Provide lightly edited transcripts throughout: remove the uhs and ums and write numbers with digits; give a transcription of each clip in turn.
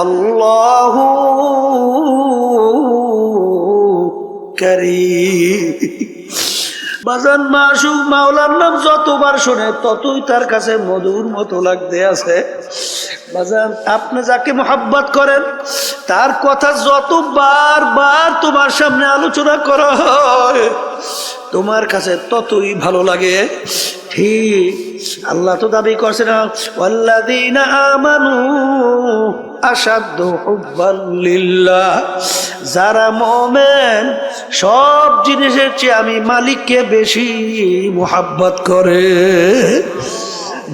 আল্লাহু কারীম। বাজান মাসুক মাওলার নাম যতবার শোনে ততই তার কাছে মধুর মতো লাগতে আছে। বাজান আপনি যাকে মোহাব্বত করেন তার কথা যতবার বার তোমার সামনে আলোচনা করা হয় তোমার কাছে ততই ভালো লাগে। ঠিক আল্লাহ তো দাবি করছে না, ওয়াল্লাযীনা আমানু আশাদ্দু হুব্বান লিল্লাহ, যারা মুমিন সব জিনিসের চেয়ে আমি মালিককে বেশি মোহাব্বত করে।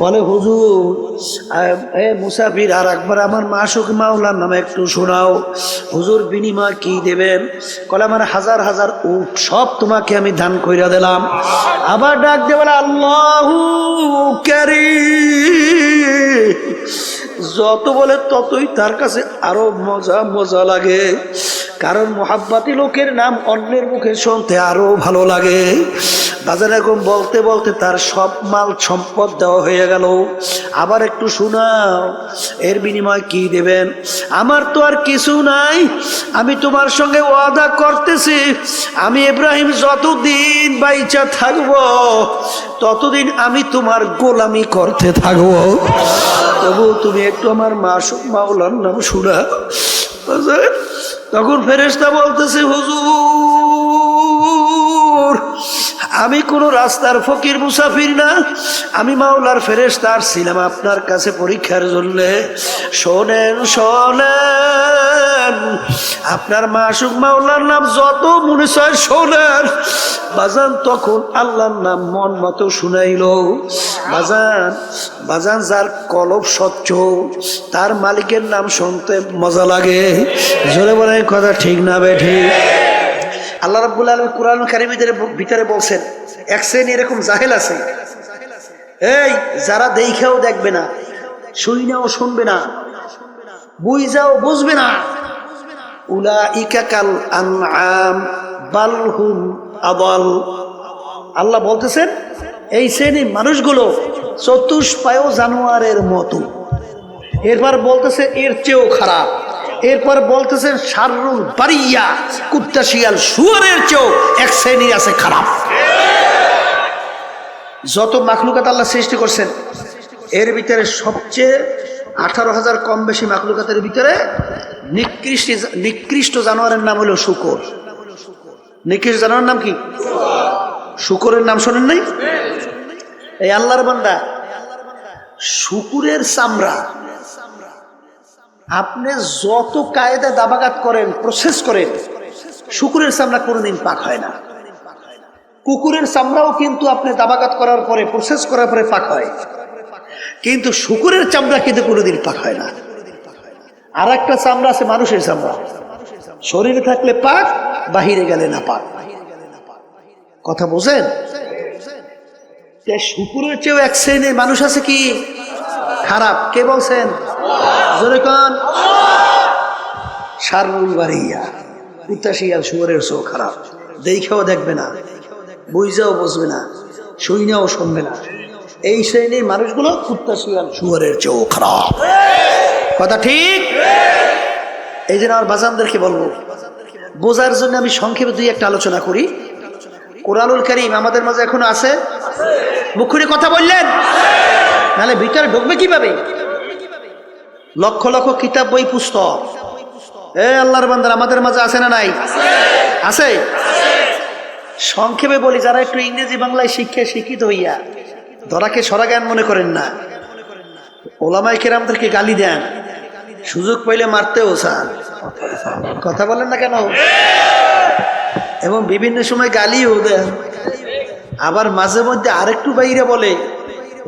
বলে হুজুর মুসাফির আর একবার আমার মাসুক মাওলার নামে একটু শোনাও। হুজুর বিনিময় কি দেবেন? কলে আমার হাজার হাজার উট সব তোমাকে আমি দান কইরা দিলাম। আবার ডাক দিয়ে বলে আল্লাহু কারীম। যত বলে ততই তার কাছে আরো মজা মজা লাগে, কারণ মোহাব্বতি লোকের নাম অন্যের মুখে শুনতে আরো ভালো লাগে। বাজার এরকম বলতে বলতে তার সব মাল সম্পদ দেওয়া হয়ে গেল। আবার একটু শোনাও, এর বিনিময় কি দেবেন? আমার তো আর কিছু নাই, আমি তোমার সঙ্গে ওয়াদা করতেছি, আমি ইব্রাহিম যতদিন বাইচা থাকবো ততদিন আমি তোমার গোলামি করতে থাকবো। তবু তুমি একটু আমার মাসুক মাওলার নাম শোনা। তখন ফেরেশতা বলতেছে হুজুর আমি কোনো রাস্তার ফকির মুসাফির না, আমি মাওলার ফেরেশতা ছিলাম আপনার কাছে পরীক্ষার জন্য। শোনেন শোনেন, আপনার মাসুক মাওলার নাম যত মনে চায় শোনেন। বাজান তখন আল্লাহর নাম মন মতো শুনাইল। বাজান বাজান যার কলব স্বচ্ছ তার মালিকের নাম শুনতে মজা লাগে। জোরে বলে কথা ঠিক না বেঠি? আল্লাহ রাব্বুল আলামিন কুরআন কারীমের ভিতরে বলছেন এক শ্রেণী এরকম জাহেল আছে, এই যারা দেখাও দেখবে না, শুইনাও শুনবে না, বুঝাও বুঝবে না, উলাইকা কাল আনআম বাল হুম আদাল। আল্লাহ বলতেছেন এই শ্রেণীর মানুষগুলো চতুষ্পায় জানোয়ারের মতো। এরপর বলতেছে এর চেয়েও খারাপ। এরপর বলতেছেন শাররুল বারিয়া, কুত্তা শিয়াল শুয়োরের চেয়েও এক শ্রেণী আছে খারাপ। যত মাখলুকাত আল্লাহ সৃষ্টি করছেন এর ভিতরে সবচেয়ে 18,000 কম বেশি মাখলুকাতের ভিতরে নিকৃষ্ট জানোয়ারের নাম হলো শূকর। নিকৃষ্ট জানোয়ারের নাম কি? শূকরের নাম শোনেন নাই? এই আল্লাহর বান্দা, শূকরের চামড়া আপনি যত কায়দা দাবাগাত করেন, প্রসেস করেন, শূকরের চামড়া কোনোদিন পাক হয় না। কুকুরের চামড়াও কিন্তু আপনি দাবাগাত করার পরে, প্রসেস করার পরে পাক হয়, কিন্তু শূকরের চামড়া কিন্তু কোনোদিন পাক হয় না। আর একটা চামড়া আছে মানুষের চামড়া, শরীরে থাকলে পাক, বাহিরে গেলে না পাক। কথা বোঝেন? শূকরের চেয়েও এক শ্রেণীর মানুষ আছে কি খারাপ। কে বলছেন? জোরে কোন? শাররুল বারিয়া, কুত্তা শিয়াল শুয়োরের চেয়েও খারাপ। দেখাও দেখবে না, বুঝাও বুঝবে না, শুইনাও শুনবে না। এই শ্রেণীর মানুষগুলো কুত্তা শিয়াল শুয়োরের চেয়েও খারাপ। কথা ঠিক? এই জন্য আমার বাজানদেরকে বলবো, বোঝার জন্য আমি সংক্ষেপে দুই একটা আলোচনা করি। কোরআনুল কারীম আমাদের মাঝে এখনো আছে? মুখ খুলে কথা বললেন, নাহলে ভিতরে ঢুকবে কিভাবে? লক্ষ লক্ষ কিতাব বই পুস্তক আল্লাহর বান্দারা আমাদের মাঝে আছে না নাই? আছে। সংক্ষেপে বলি, যারা একটু ইংরেজি বাংলায় শিক্ষিত হইয়া ধরাকে সরা জ্ঞান মনে করেন না, ওলামায়ে কেরামদেরকে গালি দেন, সুযোগ পাইলে মারতেও চান। কথা বলেন না কেন? এবং বিভিন্ন সময় গালিও দেন। আবার মাঝে মধ্যে আরেকটু বাইরে বলে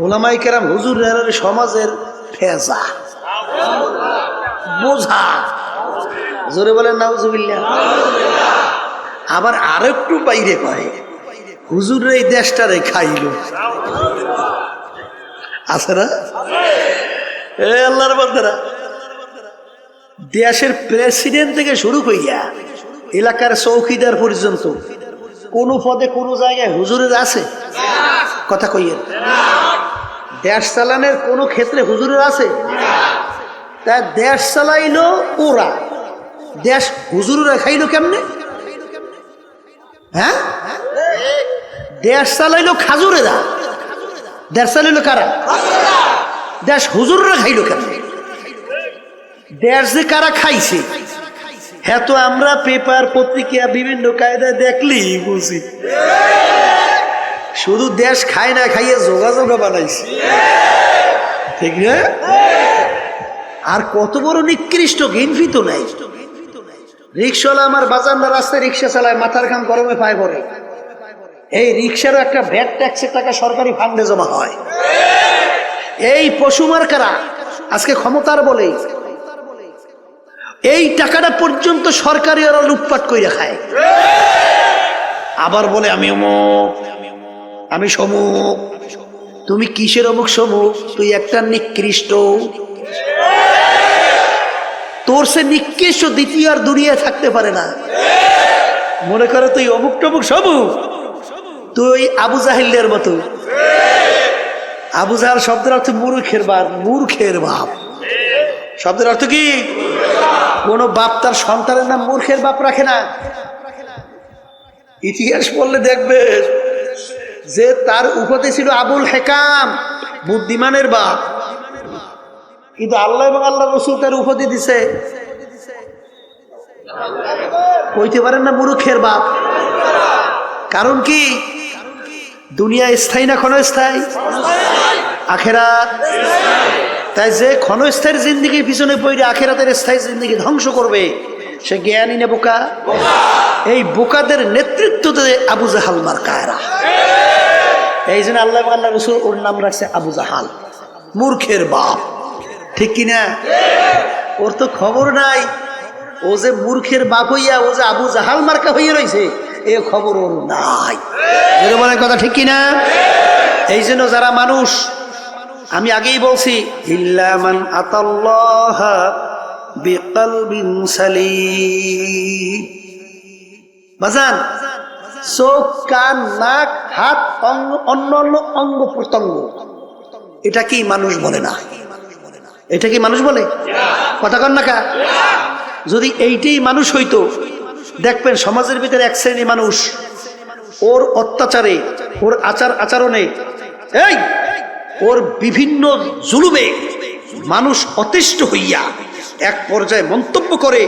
ওলামায়ে কেরাম হুজুর সমাজের ফেজা বোঝা। জোরে বলেন নাউজুবিল্লাহ। আবার আরেকটু বাইরে কয় হুজুর এই দেশটারে খাইল। আছে না? আল্লাহর বান্দারা, দেশের প্রেসিডেন্ট থেকে শুরু করিয়া এলাকার চৌকিদার পর্যন্ত কোন পদে কোন জায়গায় হুজুরের আছে? কথা কইয়েন। দেশ চালানোর কোন ক্ষেত্রে হুজুরের আছে? তা দেশ চালাইলো ওরা, দেশ হুজুররা খাইলো কেমনে? হ্যাঁ, দেশ চালাইলো খাজুরেরা, দেশ চালাইলো কারা? দেশ হুজুররা খাইলো কেমনে? দেশ যে কারা খাইছে হ্যাঁ তো আমরা পেপার পত্রিকা বিভিন্ন কায়দায় দেখলি বুঝি, শুধু দেশ খায় না, খাইয়ে যোগাযোগ বানাইছে, ঠিক না? আর কত বড় নিকৃষ্ট গিনফি তো নাই। রিক্সাওয়ালা আমার বাজারটা রাস্তায় রিক্সা চালায়, মাথার ঘাম গরমে পায় পড়ে। এই রিক্সারও একটা ভ্যাট ট্যাক্সের টাকা সরকারি ফান্ডে জমা হয়। এই পশুমার কারা আজকে ক্ষমতার বলে এই টাকাটা পর্যন্ত সরকারি ওরা লুটপাট করে খায়। আবার বলে আমি অমুক, আমি সমুক। তুমি কিসের অমুক সমুক? তুই একটা নিকৃষ্ট, তোর সে নিকৃষ্ট দ্বিতীয় আর দুনিয়ায় থাকতে পারে না। মনে করে তুই অমুক টমুক সমুক, তুই আবু জাহিলের মতো। আবু জাহাল শব্দের অর্থ মূর্খের বাপ, মূর্খের বাপ শব্দের অর্থ কি? কোন বাপ তার সন্তানের নাম মূর্খের বাপ রাখে না। ইতিহাস পড়লে দেখবে যে তার উপাধি ছিল আবুল হেকাম, বুদ্ধিমানের বাপ, কিন্তু আল্লাহ এবং আল্লাহ রসুল তার উপাধি দিছে কইতে পারেন না মূর্খের বাপ। কারণ কি? দুনিয়া স্থায়ী না ক্ষণস্থায়ী? আখেরাত। তাই যে ক্ষণস্থায়ী জিন্দিগির পিছনে পড়ে আখেরাতের স্থায়ী জিন্দিগি ধ্বংস করবে সে জ্ঞানী না বোকা? এই বোকাদের নেতৃত্ব দেয় আবু জাহাল মার্কায়রা। এই জন্য আল্লাহ এবং আল্লাহ রসুল ওর নাম রাখছে আবু জাহাল, মূর্খের বাপ, ঠিক কিনা? ওর তো খবর নাই ও যে মূর্খের বাপ হইয়া ও যে আবু জাহাল মার্কা হইয়া রয়েছে, এ খবর ওর নাই। বলার কথা ঠিক কিনা? এই জন্য যারা মানুষ, আমি আগেই বলছি, ইল্লা মান আতাল্লাহ বিকলবিন সালিম। বাজান, চোখ, কান, নাক, হাত, অন্য অন্য অঙ্গ প্রত্যঙ্গ, এটা কি মানুষ বলে না? এটা কি মানুষ বলে? কথা কন না কা? যদি এইটাই মানুষ হইতো, দেখবেন সমাজের ভিতরে এক শ্রেণী মানুষ ওর অত্যাচারে, ওর আচার আচরণে, এই ওর বিভিন্ন জুলুমে মানুষ অতিষ্ঠ হইয়া এক পর্যায়ে মন্তব্য করে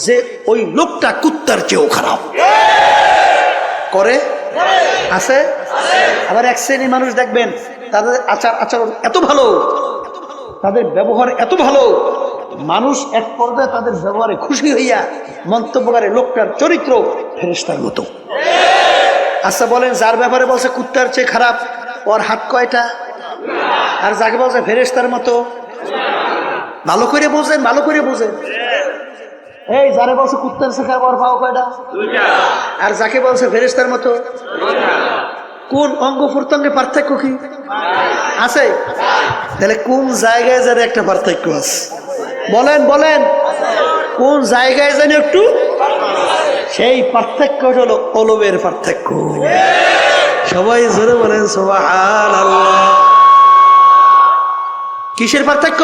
যে ওই লোকটা কুত্তার চেয়েও খারাপ করে। আছে? আবার এক শ্রেণী মানুষ দেখবেন তাদের আচার আচরণ এত ভালো, তাদের ব্যবহার এত ভালো, মানুষ এক পর্যায়ে তাদের ব্যবহারে খুশি হইয়া মন্তব্য করে লোকটার চরিত্র ফেরেশতার মতো। আচ্ছা বলেন, যার ব্যাপারে বলছে কুত্তার চেয়ে খারাপ, ওর হাত কয়টা? আর যাকে বলছে ফেরেশতার মতো, ভালো করে বোঝেন, ভালো করে বোঝেন। এই যারে বলছে কুত্তার চেয়ে খারাপ, ওর পাও কয়টা? আর যাকে বলছে ফেরেশতার মতো, কোন অঙ্গ প্রত্যঙ্গে পার্থক্য কি আছে? তাহলে কোন জায়গায় যেন একটা পার্থক্য আছে? বলেন বলেন, কোন জায়গায় যেন একটু? সেই পার্থক্য হলো কলবের পার্থক্য। সবাই জোরে বলেন সুবহানাল্লাহ। কিসের পার্থক্য?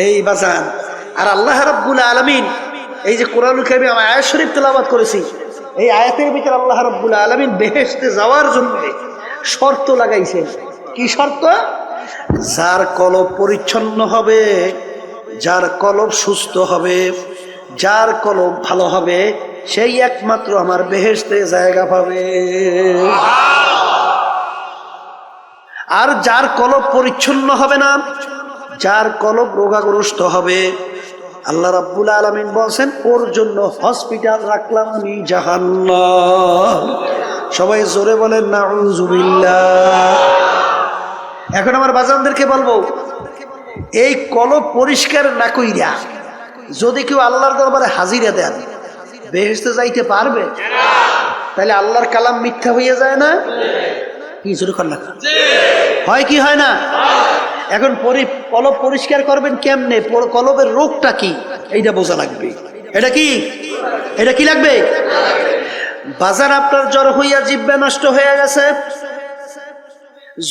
এই বাজান। আর আল্লাহ রাব্বুল আলামিন এই যে কোরআনুল কারীমে আমি আয়াত শরীফ তেলাওয়াত করেছি, এই আয়াতের ভিতরে আল্লাহ রাব্বুল আলামিন বেহেশতে যাওয়ার জন্য শর্ত লাগাইছেন। কি শর্ত? যার কলব পরিচ্ছন্ন হবে, যার কলব সুস্থ হবে, যার কলব ভালো হবে, সেই একমাত্র আমার বেহেশতে জায়গা পাবে। আর যার কলব পরিচ্ছন্ন হবে না, যার কলব রোগাগ্রস্ত হবে, আল্লাহ রাব্বুল আলামিন বলছেন ওর জন্য হসপিটাল রাখলাম আমি জাহান্নাম। সবাই জোরে বলেন নাউযুবিল্লাহ। এখন আমার বাজানদেরকে বলবো, এই কলব পরিষ্কার না কইরা যদি কেউ আল্লাহর দরবারে হাজিরা দেন, বেহেশতে যাইতে পারবে? তাহলে আল্লাহর কালাম মিথ্যা হইয়া যায় না? কি শুরু করলাম? হয় কি হয় না? এখন কলব পরিষ্কার করবেন কেমনে? কলবের রোগটা কি এইটা বোঝা লাগবে। এটা কি? এটা কি লাগবে? বাজার আপনার জ্বর হইয়া জিহ্বা নষ্ট হয়ে গেছে,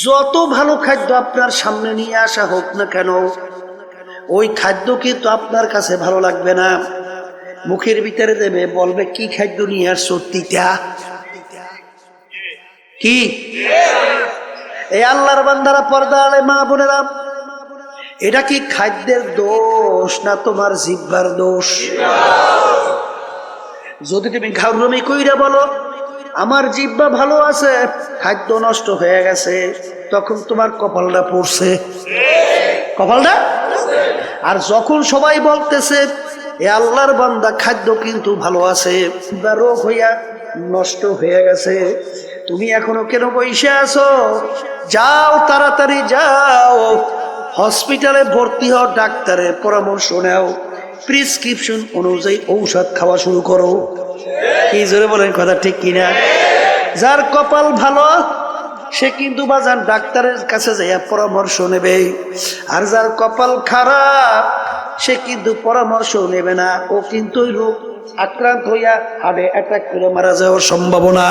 যত ভালো খাদ্য আপনার সামনে নিয়ে আসা হোক না কেন, ওই খাদ্য কিন্তু আপনার কাছে ভালো লাগবে না, মুখের ভিতরে দেবে, বলবে কি খাদ্য নিয়ে আসছো তিতা কি? এই আল্লাহর বান্দারা, পর্দা আলে মা বোনেরা, এটা কি খাদ্যের দোষ না তোমার জিহ্বার দোষ? যদি তুমি ঘাউরমি কইরা বলো আমার জিহ্বা ভালো আছে, খাদ্য নষ্ট হয়ে গেছে, তখন তোমার কপালটা পড়ছে, কপালটা। আর যখন সবাই বলতেছে এ আল্লাহর বান্দা খাদ্য কিন্তু ভালো আছে, রোগ হইয়া নষ্ট হয়ে গেছে, তুমি এখনো কেন বসে আছো? যাও, তাড়াতাড়ি যাও, হসপিটালে ভর্তি হও, ডাক্তারের পরামর্শ নাও, প্রেসক্রিপশন অনুযায়ী ঔষধ খাওয়া শুরু করো। কি জোরে বলেন, কথা ঠিক কিনা? যার কপাল ভালো সে কিন্তু বাজান ডাক্তারের কাছে যাইয়া পরামর্শ নেবে, আর যার কপাল খারাপ সে কিন্তু পরামর্শ নেবে না, ও কিন্তু রোগ আক্রান্ত হইয়া হার্টে অ্যাটাক করে মারা যাওয়ার সম্ভাবনা।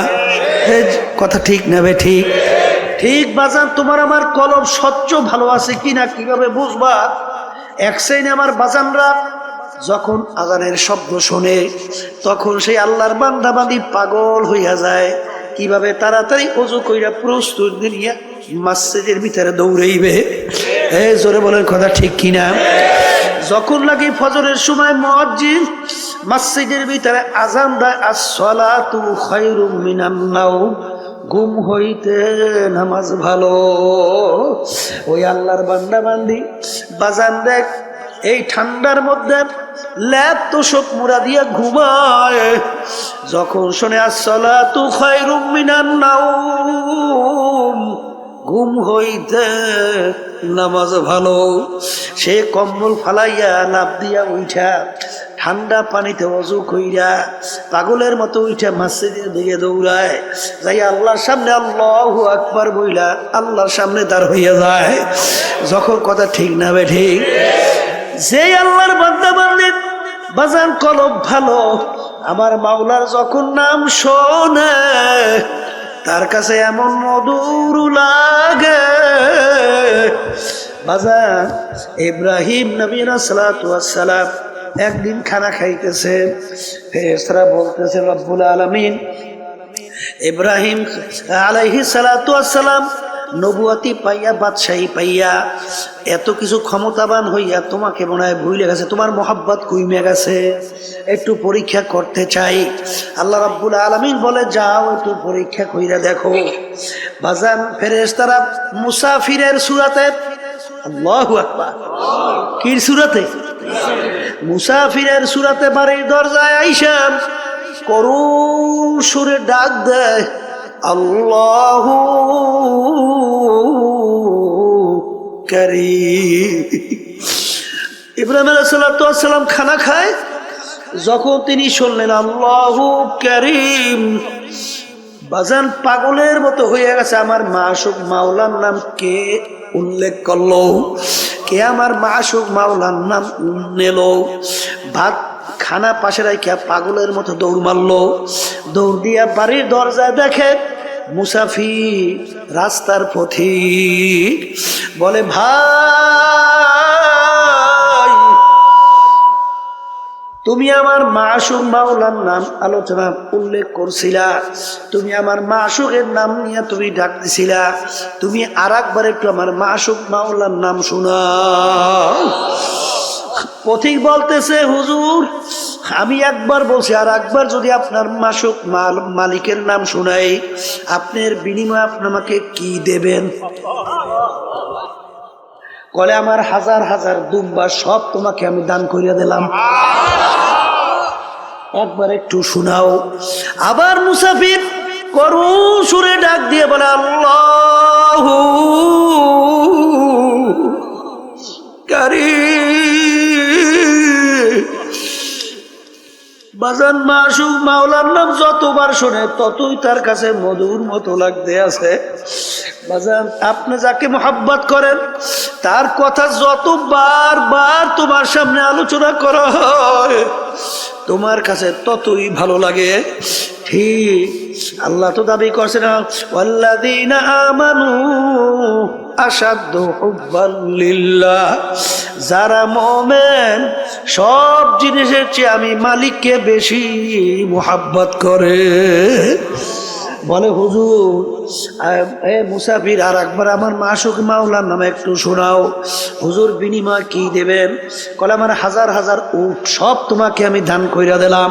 কথা ঠিক নেবে? ঠিক ঠিক বাজান, তোমার আমার কলম স্বচ্ছ ভালো আছে কিনা কিভাবে বুঝবা? এক শ্রেণী আমার বাজানরা যখন আজানের শব্দ শোনে তখন সেই আল্লাহর বান্দা বান্দি পাগল হইয়া যায়, কিভাবে তাড়াতাড়ি ওযু কইরা প্রস্তুত নিয়া মসজিদের ভিতরে দৌড়াইবে। জোরে বলেন, কথা ঠিক কিনা? যখন লাগে ফজরের সময় মুয়াজ্জিন মসজিদের ভিতরে আজান দেয়, আস-সালাতু খায়রুম মিনান নাওম, ঘুম হইতে নামাজ ভালো। ওই আল্লাহর বান্দা বান্দি বাজান দেখ এই ঠান্ডার মধ্যে ল্যাপ তো সব মুড়া দিয়া ঘুমায়, যখন শোনে আস-সালাতু খায়রুম মিনান নাওম, ঘুম হইতে নামাজ ভালো, সে কম্বল ফালাইয়া লাফ দিয়া উঠা ঠান্ডা পানিতে ওযু কইরা পাগলের মতো উঠা মসজিদের দিকে দৌড়ায়, যাই আল্লাহর সামনে আল্লাহু আকবার বইলা আল্লাহর সামনে দাঁড় হইয়া যায়। যখন কথা ঠিক না বে ঠিক? যে আল্লাহর বান্দা বান্দি বাজান কলব ভালো, আমার মাওলার যখন নাম শোনে তার কাছে এমন মধুর লাগে। বাজান ইব্রাহিম নবী সালাতু ওয়াস সালাম একদিন খানা খাইতেছে, ফেরেশতারা বলতেছে রব্বুল আলামিন ইব্রাহিম আলাইহিস সালাতু ওয়াস সালাম নবুয়াতি পাইয়া, বাদশাহী পাইয়া, এত কিছু ক্ষমতাবান হইয়া তোমাকে মনে হয় ভুলে গেছে, তোমার মোহাব্বত কইমে গেছে, একটু পরীক্ষা করতে চাই। আল্লাহ রাব্বুল আলামিন বলে যাও একটু পরীক্ষা কইরা দেখো। বাজান ফেরেশতারা মুসাফিরের সূরাতে, আল্লাহু আকবার, কি সূরাতে? মুসাফিরের সূরাতে বাড়ির দরজায় আইসা করুণ সুরে ডাক দেয়, আল্লাহু কারীম। ইব্রাহিম আলাইহিস সালাতু ওয়াস সালাম খানা খায়, যখন তিনি শুনলেন আল্লাহু কারীম, বাজান পাগলের মতো হয়ে গেছে। আমার মাশুক মাওলার নাম কে উল্লেখ করলো, কে আমার মাশুক মাওলার নাম নিল। ভাত খানা পাশে রাখিয়া পাগলের মতো দৌড় মারলো, দৌড় দিয়া বাড়ির দরজায় দেখে মুসাফির রাস্তার পথিক, বলে ভাই তুমি আমার মাশুক মাওলার নাম আলোচনা উল্লেখ করছিলা, তুমি আমার মাশুকের নাম নিয়ে তুমি ডাক দিছিলা, তুমি আর একবার একটু আমার মাশুক মাওলার নাম শোনাও। পথিক বলতেছে হুজুর আমি একবার বলছি, আর একবার যদি আপনার মাশুক মালিকের নাম শোনাই আপনার বিনিময়ে আপনি আমাকে কি দেবেন? কলে আমার হাজার হাজার দুম্বা সব তোমাকে আমি দান করিয়া দিলাম, একবার একটু শোনাও। আবার মুসাফির করুণ সুরে ডাক দিয়ে বলে আল্লাহু কারীম। বাজান মাশুক মাওলার নাম যতবার শোনে ততই তার কাছে মধুর মতো লাগতে আছে। বাজান আপনি যাকে মোহাব্বত করেন তার কথা যত বারবার তোমার সামনে আলোচনা করা হয় তোমার কাছে ততই ভালো লাগে। ঠিক আল্লাহ তো দাবি করছে না, ওয়াল্লাযীনা আমানু আশাদ্দু হুব্বান লিল্লাহ, যারা মুমিন সব জিনিসের চেয়ে আমি মালিককে বেশি মুহাব্বত করে। বলে হুজুর মুসাফির আর একবার আমার মাসুক মাওলার নামে একটু শোনাও। হুজুর বিনিময় কি দেবেন? কলে আমার হাজার হাজার উট সব তোমাকে আমি দান কইরা দিলাম।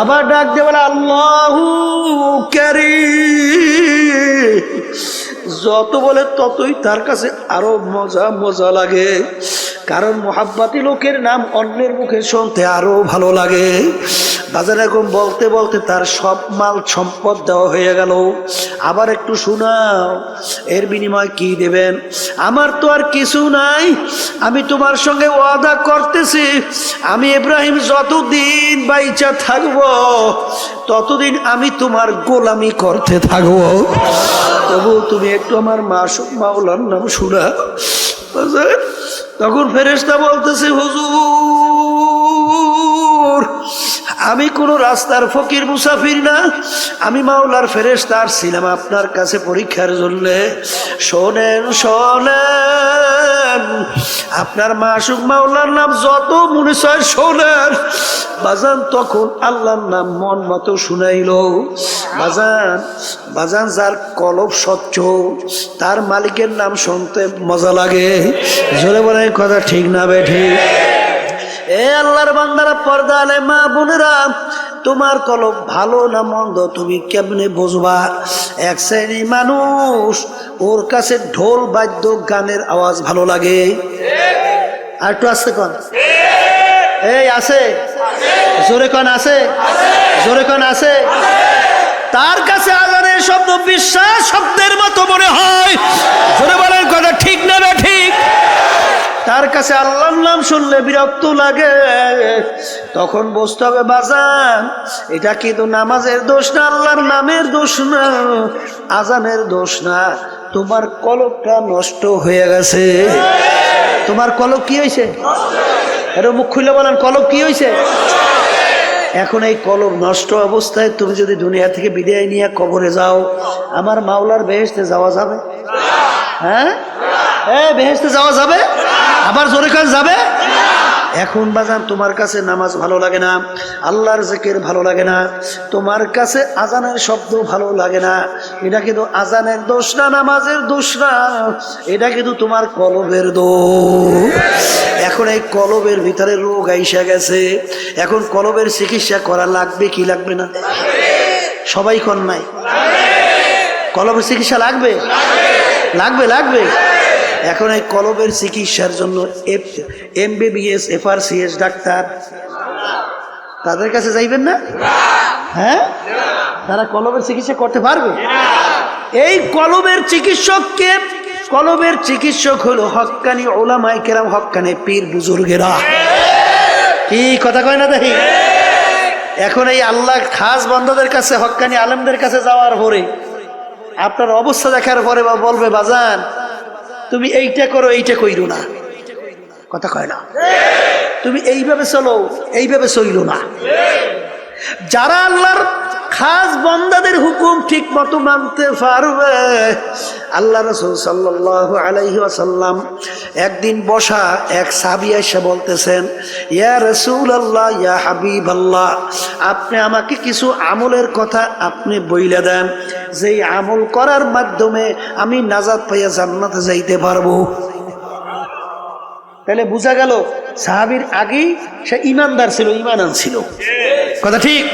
আবার ডাক দিয়ে বলে আল্লাহু কারীম, যত বলে ততই তার কাছে আরো মজা মজা লাগে, কারণ মোহাব্বতী লোকের নাম অন্যের মুখে শুনতে আরো ভালো লাগে। বাজার এরকম বলতে বলতে তার সব মাল সম্পদ দেওয়া হয়ে গেল। আবার একটু শোনাও, এর বিনিময় কি দেবেন? আমার তো আর কিছু নাই, আমি তোমার সঙ্গে ওয়াদা করতেছি, আমি ইব্রাহিম যতদিন বাইচা থাকবো ততদিন আমি তোমার গোলামি করতে থাকবো। তবু তুমি একটু আমার মাসুক মাওলার নাম শোনা। তখন ফেরেশতা বলতেছে হুজুর আমি কোনো রাস্তার ফকির মুসাফির না, আমি মাওলার ফেরেশতা আসছিলাম আপনার কাছে পরীক্ষার জন্য। শোনেন শোনেন, আপনার মাসুক মাওলার নাম যত মনে চায় শোনেন। বাজান তখন আল্লাহর নাম মন মতো শুনাইল। বাজান বাজান যার কলব স্বচ্ছ তার মালিকের নাম শুনতে মজা লাগে। জোরে বলে কথা ঠিক না বেঠি? এ আল্লাহর বান্দারা, পর্দা আলে মা বোনেরা, তোমার কলব ভালো না মন্দ তুমি কেমনে বুঝবা? এক শ্রেণী মানুষ ওর কাছে ঢোল বাদ্য গানের আওয়াজ ভালো লাগে। আর একটু আসতে কন, এই আছে জোরে কন, আছে জোরে কন, আছে। তার কাছে আজানের শব্দ বিশ্বাস শব্দের মতো মনে হয়। জোরে বলেন কথা ঠিক না বে ঠিক? তার কাছে আল্লাহর নাম শুনলে বিরক্ত লাগে। তখন বুঝতে হবে বাজান এটা কিন্তু নামাজের দোষ না, আল্লাহর নামের দোষ না, আজানের দোষ না, তোমার কলবটা নষ্ট হয়ে গেছে। তোমার কলব কি হয়েছে? এটা মুখ খুলে বলেন, কলব কি হয়েছে? এখন এই কলব নষ্ট অবস্থায় তুমি যদি দুনিয়া থেকে বিদায় নিয়ে কবরে যাও, আমার মাওলার বেহেশতে যাওয়া যাবে? হ্যাঁ, বেহেশতে যাওয়া যাবে? আবার জোরে কাজ যাবে? এখন বাজান তোমার কাছে নামাজ ভালো লাগে না, আল্লাহর জিকির ভালো লাগে না, তোমার কাছে আজানের শব্দ ভালো লাগে না, এটা কিন্তু আজানের দোষ না, নামাজের দোষ না, এটা কিন্তু তোমার কলবের দোষ। এখন এই কলবের ভিতরে রোগ আইসা গেছে, এখন কলবের চিকিৎসা করা লাগবে কি লাগবে না? সবাই কোন নাই? কলবের চিকিৎসা লাগবে, লাগবে, লাগবে। এখন এই কলবের চিকিৎসার জন্য MBBS FRCS ডাক্তার তাদের কাছে যাইবেন না? হ্যাঁ, তারা কলবের চিকিৎসা করতে পারবে? এই কলবের চিকিৎসককে, কলবের চিকিৎসক হলো হক্কানি উলামায়ে কেরাম, হক্কানি পীর বুজুর্গেরা। কি কথা কয় না দেখি? এখন এই আল্লাহ খাস বান্দাদের কাছে, হক্কানি আলেমদের কাছে যাওয়ার পরে আপনার অবস্থা দেখার পরে বলবে বাজান তুমি এইটা করো, এইটা কইরো না। কথা কয় না? তুমি এইভাবে চলো, এইভাবে চইলো না। যারা আল্লাহর খাস বান্দাদের হুকুম ঠিক মতো মানতে পারবে, আল্লাহ রাসূল সাল্লাল্লাহু আলাইহি ওয়াসাল্লাম একদিন বসা এক সাহাবী এসে বলতেছেন, ইয়া রাসূলুল্লাহ, ইয়া হাবিবাল্লাহ, আপনি আমাকে কিছু আমলের কথা আপনি বইলা দেন, যেই আমল করার মাধ্যমে আমি নাজাত পাইয়া জান্নাতে যাইতে পারবো। তাহলে বোঝা গেল সাহাবীর আগেই সে ইমানদার ছিল, ইমান আনছিল। কথা ঠিক?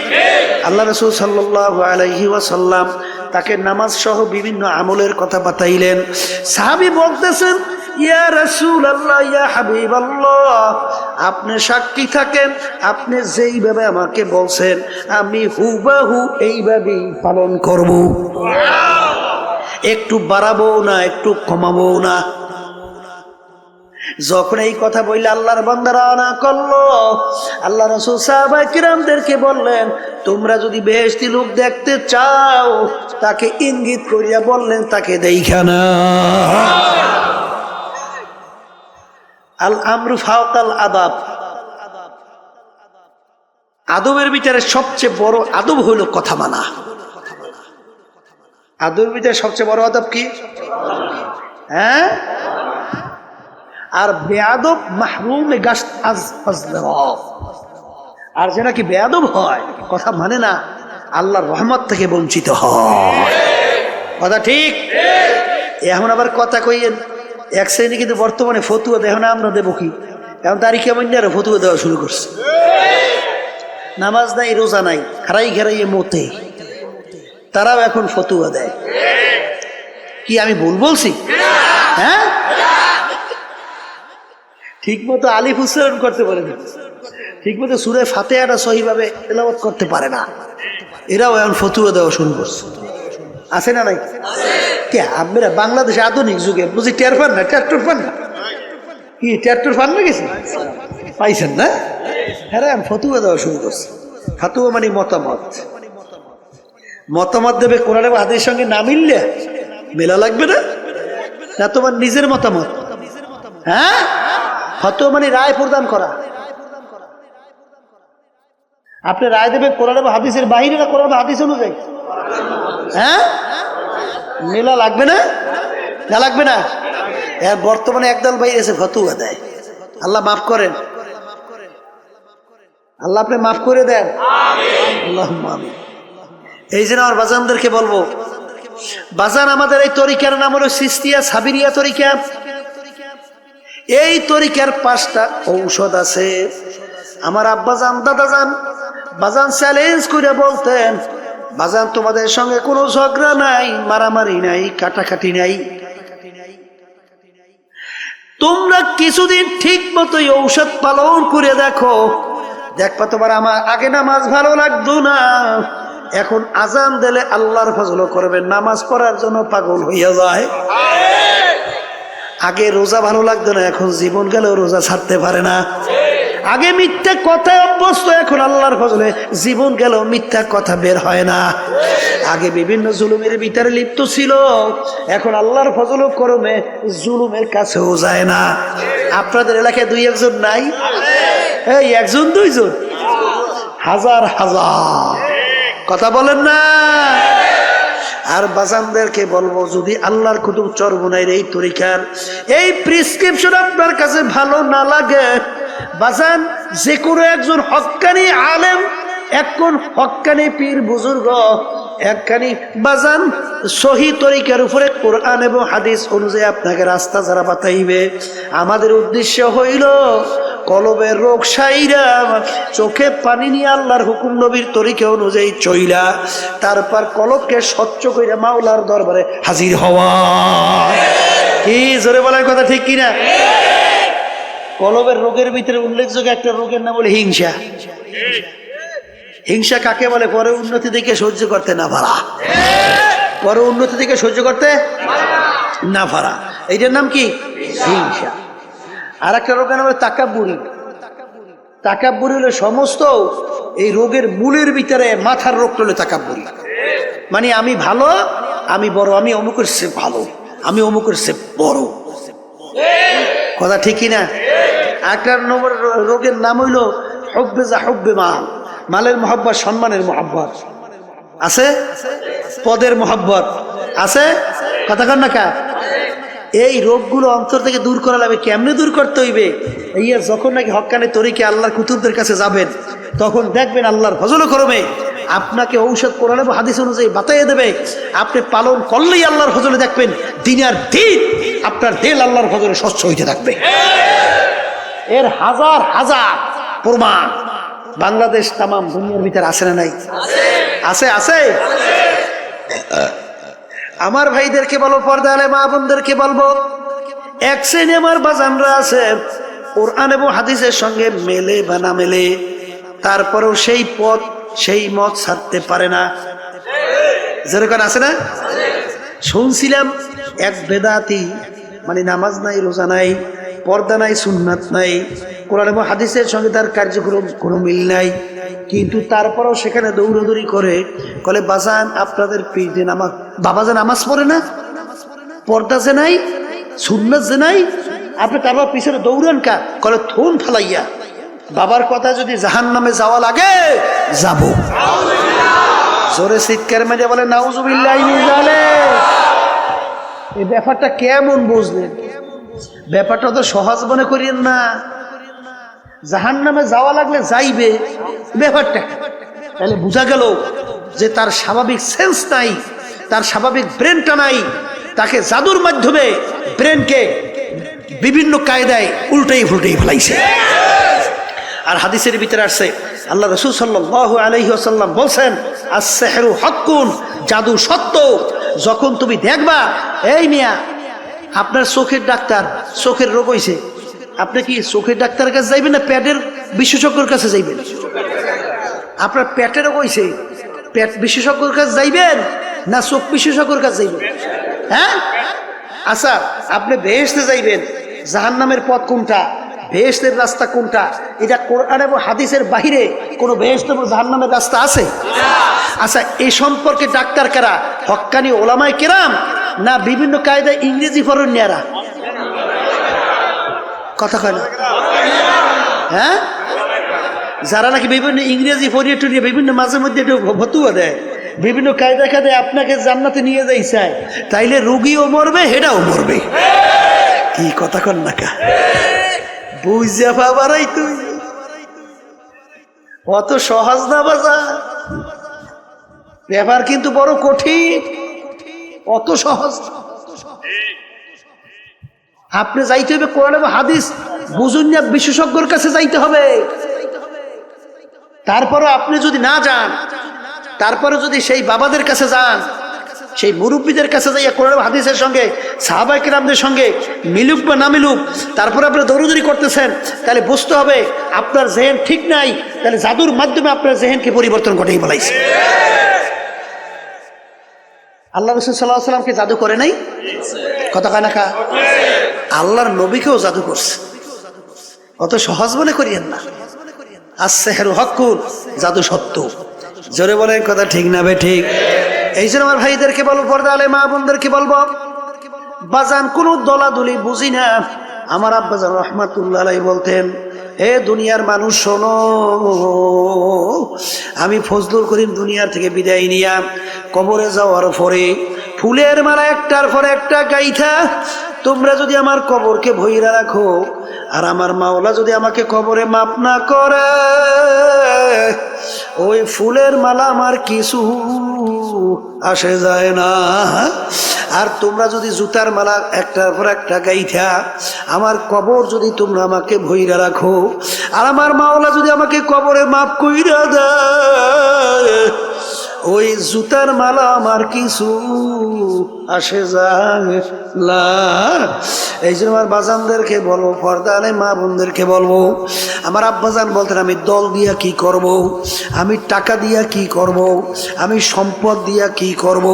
আল্লাহ রাসূল সাল্লাল্লাহু আলাইহি ওয়াসাল্লাম তাকে নামাজ সহ বিভিন্ন আমলের কথা বাতাইলেন। সাহাবী বলতেছেন, ইয়া রাসূলুল্লাহ, ইয়া হাবিবাল্লাহ, আপনি সাক্ষী থাকেন, আপনি যেইভাবে আমাকে বলছেন আমি হুবহু এইভাবেই পালন করব, একটু বাড়াবো না, একটু কমাবো না। যখন এই কথা বললে আল্লাহর বান্দারা না করলো, আল্লাহ রাসূল সাহাবায়ে কিরামদেরকে বললেন, তোমরা যদি বেহেশতি লোক দেখতে চাও তাকে ইঙ্গিত করিয়া বললেন তাকে দেইখা না। আল আমরু ফাওকাল আদাব, আদবের ভিতরে সবচেয়ে বড় আদব হইল কথা মানা। আদবের ভিতরে সবচেয়ে বড় আদব কি? হ্যাঁ, আর বেয়াদব মাহরুমে গাছ আর যে নাকি বেয়াদব হয়, কথা মানে না, আল্লাহর রহমত থেকে বঞ্চিত হয়। কথা ঠিক? এখন আবার কথা কইয়েন এক শ্রেণী কিন্তু বর্তমানে ফতুয়া দেহ না, আমরা দেবো কি? এখন তারিখে মন্দিরে ফতুয়া দেওয়া শুরু করছে। নামাজ নাই, রোজা নাই, খারাই ঘেরাইয়ে মতে, তারাও এখন ফতুয়া দেয়। কি আমি ভুল বলছি? হ্যাঁ, ঠিক মতো আলিফ উচ্চারণ করতে পারে না, ঠিক মতো সূরা ফাতিহাটা সহিভাবে তেলাওয়াত করতে পারে না, এরাও এখন ফতুয়া দেওয়া শুরু করছে। আছে না নাই? কে আপনারা বাংলাদেশে আধুনিক যুগে বুঝি টের পান না? ট্রাক্টর পান না? কি ট্রাক্টর পান না গেছে? পাইছেন না? হ্যাঁ, ফতুয়া দেওয়া শুরু করছে। ফতুয়া মানে মতামত। মতামত দেবে কোরআন এবং হাদিসের সঙ্গে না মিললে মেলা লাগবে না, না তোমার নিজের মতামত। হ্যাঁ, ফতুয়া মানে রায় প্রদান করা। আপনি রায় দেবেন কোরআন এবং হাদিসের বাহিরে না কোরআন এবং হাদিস অনুযায়ী? হ্যাঁ, মেলা লাগবে না? না লাগবে না? বর্তমানে একদল ভাই এসে ফতুয়া দেয়। আল্লাহ মাফ করেন, আল্লাহ আপনি মাফ করে দেন। আল্লাহুম্মা আমিন। এই জন্য আমার বাজানদেরকে বলবো, বাজান আমাদের এই তরিকার নাম হলো সিস্তিয়া সাবিরিয়া তরিকা। এই তরিকার 5টা ঔষধ আছে। আমার আব্বাজান দাদাজান বাজান চ্যালেঞ্জ করে বলতেন, বাজান তোমাদের সঙ্গে কোনো ঝগড়া নাই, মারামারি নাই, কাটাকাটি নাই, তোমরা কিছুদিন ঠিক মতো ঔষধ পালন করে দেখো, দেখবা তোমার আমার আগে নামাজ ভালো লাগতো না, এখন আজান দিলে আল্লাহর ফজল করবে, নামাজ পড়ার জন্য পাগল হইয়া যায়। আগে রোজা ভালো লাগতো না, এখন জীবন গেলেও রোজা ছাড়তে পারে না। আগে মিথ্যা কথায় অভ্যস্ত, এখন আল্লাহর ফজলে জীবন গেলেও মিথ্যা কথা বের হয় না। আগে বিভিন্ন জুলুমের ভিতরে লিপ্ত ছিল, এখন আল্লাহর ফজল করমে জুলুমের কাছেও যায় না। আপনাদের এলাকায় 2-1 নাই? এই 1-2 হাজার হাজার, কথা বলেন না? আর বাজানদেরকে বলবো, যদি আল্লাহর কুতুব চরমুনাইর এই তরিকার এই প্রেসক্রিপশন আপনার কাছে ভালো না লাগে, বাজান যে কোনো একজন হক্কানি আলেম, এখন হক্কানি পীর বুজুর্গ, একখানি বাজান সহি তরিকার উপরে কোরআন এবং হাদিস অনুযায়ী আপনাকে রাস্তা যারা বাতাইবে, আমাদের উদ্দেশ্য হইল কলবের রোগ সাইরা, চোখে পানি নিয়ে আল্লাহর হুকুম নবীর তরিকা অনুযায়ী চইলা, তারপর কলবকে স্বচ্ছ কইরা মাওলার দরবারে হাজির হওয়া। কি জোরে বলার কথা ঠিক কিনা? কলবের রোগের ভিতরে উল্লেখযোগ্য একটা রোগের নাম হলো হিংসা। হিংসা কাকে বলে? পরে উন্নতি দেখে সহ্য করতে না পারা, পরে উন্নতি দেখে সহ্য করতে না পারা, এইটার নাম কি? হিংসা। আর একটা রোগের নাম হলো তাকাব্বুরি। তাকাব্বুরি হলো সমস্ত এই রোগের মূলের ভিতরে মাথার রোগ হলো তাকাব্বুরি। মানে আমি ভালো, আমি বড়, আমি অমুকের সে ভালো, আমি অমুকের সে বড়। কথা ঠিক কিনা? একটা নম্বর রোগের নাম হইল হুব্বে যা হুব্বে মাল, মালের মহব্বত, সম্মানের মহব্বত আছে, পদের মহব্বত আছে, কথা কন না কা? এই রোগগুলো অন্তর থেকে দূর করা লাগবে। কেমনে দূর করতে হইবে? এই যখন নাকি হক্কানি তরিকে আল্লাহর কুতুবদের কাছে যাবেন, তখন দেখবেন আল্লাহর ফজল করবে আপনাকে ঔষধ কোরআন এবং হাদিস অনুযায়ী বাতাইয়ে দেবে। আপনি পালন করলেই আল্লাহর ফজলে দেখবেন দিনের দিন আপনার দিল আল্লাহর ফজলে স্বচ্ছ হইতে থাকবে। এর হাজার হাজার প্রমাণ বাংলাদেশ তাম দুনিয়ার ভিতরে আছে না নাই? আছে, আছে। আমার ভাইদেরকে বলবো, পর্দা আলে মা বোনদেরকে বলবো, এক শ্রেণী আমার বাজানরা আছে কোরআন এবং হাদিসের সঙ্গে মেলে বা না মেলে, তারপরেও সেই পথ সেই মত ছাড়তে পারে না। যেরকম আছে না? শুনছিলাম এক বেদাতি, মানে নামাজ নাই, রোজা নাই, পর্দা নাই, সুন্নাত নাই, কোরআন এবং হাদিসের সঙ্গে তার কার্যক্রম কোনো মিল নাই, কিন্তু তারপরেও সেখানে দৌড়দৌড়ি করে বলে, বাজান আপনাদের পীর যে নামাজ, বাবা যে নামাজ পড়ে না, পর্দা যে নাই, সুন্নাত যে নাই, আপনি তারপর পিছনে দৌড়ান কা? কলে থুন ফালাইয়া বাবার কথা যদি জাহান্নামে যাওয়া লাগে যাব। জোরে চিৎকার মেরে বলে নাউজুবিল্লাহি মিন যালিক। এই ব্যাপারটা কেমন বুঝলেন? ব্যাপারটা তো সহজ মনে করিয়েন না। জাহান্নামে যাওয়া লাগলে যাইবে, ব্যাপারটা তাহলে বোঝা গেল যে তার স্বাভাবিক সেন্স নাই, তার স্বাভাবিক ব্রেনটা নাই। তাকে জাদুর মাধ্যমে ব্রেনকে বিভিন্ন কায়দায় উল্টেই ফুলটেই ফেলাইছে। আর হাদিসের ভিতরে আসছে আল্লাহ রাসূল সাল্লাল্লাহু আলাইহি ওয়াসাল্লাম বলছেন, আস-সিহরু হাক্কুন, জাদু সত্য। যখন তুমি দেখবা, এই মিয়া আপনার চোখের ডাক্তার, চোখের রোগ হইছে, আপনি কি চোখের ডাক্তারের কাছে যাইবেন না পেটের বিশেষজ্ঞের কাছে যাইবেন? আপনার পেটের রোগ হইছে, পেট বিশেষজ্ঞের কাছে যাইবেন না চোখ বিশেষজ্ঞের কাছে যাইবেন? হ্যাঁ, আচ্ছা আপনি বেহেশতে যাইবেন, জাহান্নামের পথ কোনটা, বেহেশতের রাস্তা কোনটা, এটা কোরআন এবং হাদিসের বাহিরে কোনো বেহেশত এবং জাহান্নামের রাস্তা আছে? আচ্ছা, এই সম্পর্কে ডাক্তার কারা? হক্কানি ওলামায়ে কেরাম না বিভিন্ন কায়দায় ইংরেজি ফরণ্যারা? কথা কয় না? হ্যাঁ, যারা নাকি বিভিন্ন ইংরেজি ফরিয়ে টুরিয়ে বিভিন্ন মাঝে মধ্যে একটু ভতুয়া দেয়, বিভিন্ন কায়দা কায়দায় আপনাকে জান্নাতে নিয়ে যাই চায়, তাইলে রুগীও মরবে, হেডাও মরবে। কি কথা কন না কা? বুঝা পাবারাই তুই অত সহজ না বাজা, ব্যাপার কিন্তু বড় কঠিন, অত সহজ। আপনি যাইতে হবে কোরআন এবং হাদিস বুঝুন না, বিশেষজ্ঞর কাছে যাইতে হবে। তারপরে আপনি যদি না যান, তারপরে যদি সেই বাবাদের কাছে যান, সেই মুরব্বীদের কাছে যাইয়া কোরআন হাদিসের সঙ্গে সাহাবায়ে কেরামদের সঙ্গে মিলুক বা না মিলুক, তারপরে আপনি দৌড়দৌড়ি করতেছেন, তাহলে বুঝতে হবে আপনার জেহেন ঠিক নাই। তাহলে জাদুর মাধ্যমে আপনার জেহেনকে পরিবর্তন ঘটেই বলাইছে। আল্লাহ রাসূল সাল্লাল্লাহু আলাইহি ওয়াসাল্লামকে জাদু করে নাই? কথা কয় না কা? আল্লাহর নবীকেও জাদু করছে, অত সহজ মনে করিয়েন না। আস-সিহরু হাক্কুন, জাদু সত্য। জোরে বলেন কথা ঠিক না বে ঠিক? এই জন্য আমার ভাইদেরকে বলবো, পর্দা আলে মা বোনদেরকে বলবো, বাজান কোনো দলাদলি বুঝি না। আমার আব্বাজান রাহমাতুল্লাহ আলাইহি বলতেন, হে দুনিয়ার মানুষ শোনো, আমি ফজলুল করিম দুনিয়ার থেকে বিদায় নিয়া কবরে যাওয়ার পরে ফুলের মালা একটার পর একটা গাইথা তোমরা যদি আমার কবরকে ভইরা রাখো, আর আমার মাওলা যদি আমাকে কবরে মাপ না করে, ওই ফুলের মালা আমার কিছু আসে যায় না। আর তোমরা যদি জুতার মালা একটার পর একটা গাইথা আমার কবর যদি তোমরা আমাকে ভইরা রাখো, আর আমার মাওলা যদি আমাকে কবরে মাপ কইরা দেয়, ওই জুতার মালা আমার কিছু আসে যায় না। এই জন্য আমার বাজানদেরকে বলবো, পর্দা আলে মা বোনদেরকে বলবো, আমার আব্বাজান বলতেন, আমি দল দিয়া কি করব, আমি টাকা দিয়া কি করব, আমি সম্পদ দিয়া কি করব,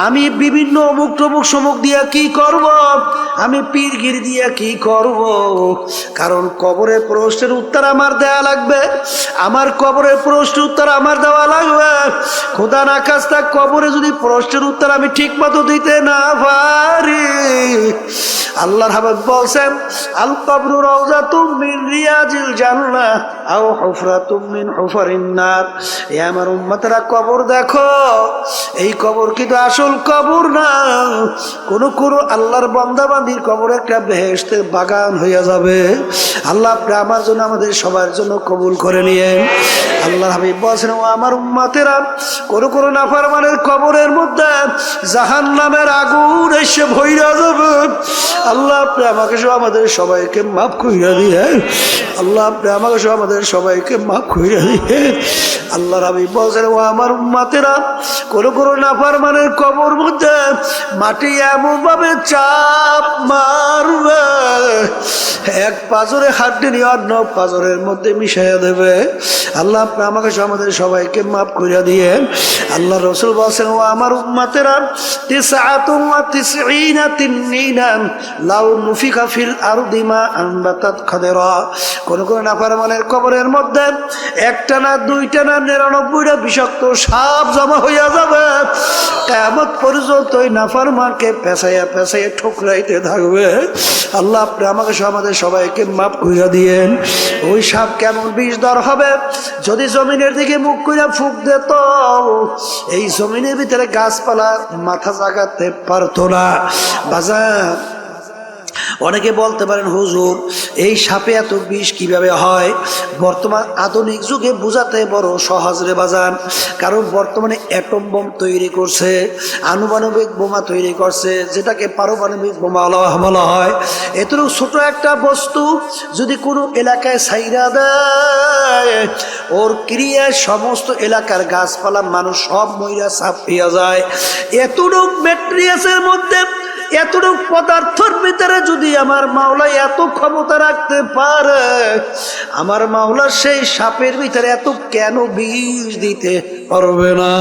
আমি বিভিন্ন অমুক টমুক সমুক দিয়া কি করব, আমি পীরগির দিয়া কি করব। কারণ কবরের প্রশ্নের উত্তর আমার দেয়া লাগবে, আমার কবরের প্রশ্নের উত্তর আমার দেওয়া লাগবে। খোদা না খাস্তা কবরে যদি প্রশ্নের উত্তর আমি ঠিক মতো দিতে না পারি, আল্লাহর হাবিব বলছেন, আল কবরু রাউযাতুম মিন রিয়াজিল জান্নাহ আও হুফরাতুম মিন হুফারিন নার। এ আমার উম্মতরা, কবর দেখো, এই কবর কিন্তু আসল কবর না। কোন কোন আল্লাহর বান্দা বান্দির কবর একটা বেহেশতের বাগান হইয়া যাবে। আল্লাহ আপনি আমার জন্য, আমাদের সবার জন্য কবুল করে নিয়েন। আল্লাহর হাবিব বলছেন, ও আমার উম্মতেরা, কোন কোন নাফরমানের কবরের মধ্যে জাহান্নামের আগুন এসে ভইরা যাবে। আল্লাহ আপনি আমাকে সহ আমাদের সবাইকে মাফ কইরা দিয়ে, আল্লাহ আপনি আমাকে সহ আমাদের সবাইকে মাফ কইরা দিয়ে। আল্লাহর হাবিব বলছেন, ও আমার উম্মতেরা, কোন কোন নাফরমানের কবর মধ্যে মাটি এমন ভাবে চাপ মারবে, এক পাজরে হাড্ডি নিয়ে অন্য পাজরের মধ্যে মিশাইয়া দেবে। আল্লাহ আপনি আমাকে সহ আমাদের সবাইকে মাফ কইরা দিয়ে। আল্লাহ রসুল বলছেন, ও আমার উম্মতেরা, তিসআতুন ওয়া তিসঈনা তিননিনান লাউ নুফিকা ফিল আরদি মা আনবাতাত খাদরা। কোন কোন নাফরমানের কবরের মধ্যে একটা না দুইটা না 99টা বিষাক্ত সাপ জমা হইয়া যাবে। কিয়ামত পর্যন্ত ওই নাফরমানকে পেঁচাইয়া পেঁচাইয়া ঠোকরাইতে থাকবে। আল্লাহ আপনি আমাকে আমাদের সবাইকে মাফ কইরা দিয়েন। ওই সাপ কেমন বিষধর হবে, যদি জমিনের দিকে মুখ কইরা ফুঁক দিত, এই জমিনের ভিতরে গাছপালা মাথা জাগাতে পারতো না। বাজার অনেকে বলতে পারেন, হুজুর এই সাপে এত বিষ কিভাবে হয়? বর্তমান আধুনিক যুগে বোঝাতে বড় সহজ রে বাজান, কারণ বর্তমানে অ্যাটম বোম তৈরি করছে, আনুপানবিক বোমা তৈরি করছে, যেটাকে পারমাণবিক বোমা বলা হয়। এতটুকু ছোট একটা বস্তু যদি কোনো এলাকায় ছাইরা দেয়, ওর ক্রিয়ায় সমস্ত এলাকার গাছপালা মানুষ সব মইরা ছাপিয়া যায়। এতটুকু ম্যাট্রিয়াসের মধ্যে, এতটুকু পদার্থের ভিতরে যদি আমার মাওলা এত ক্ষমতা রাখতে পারে, আমার মাওলা সেই সাপের ভিতরে এত কেন বিষ দিতে পারবে না?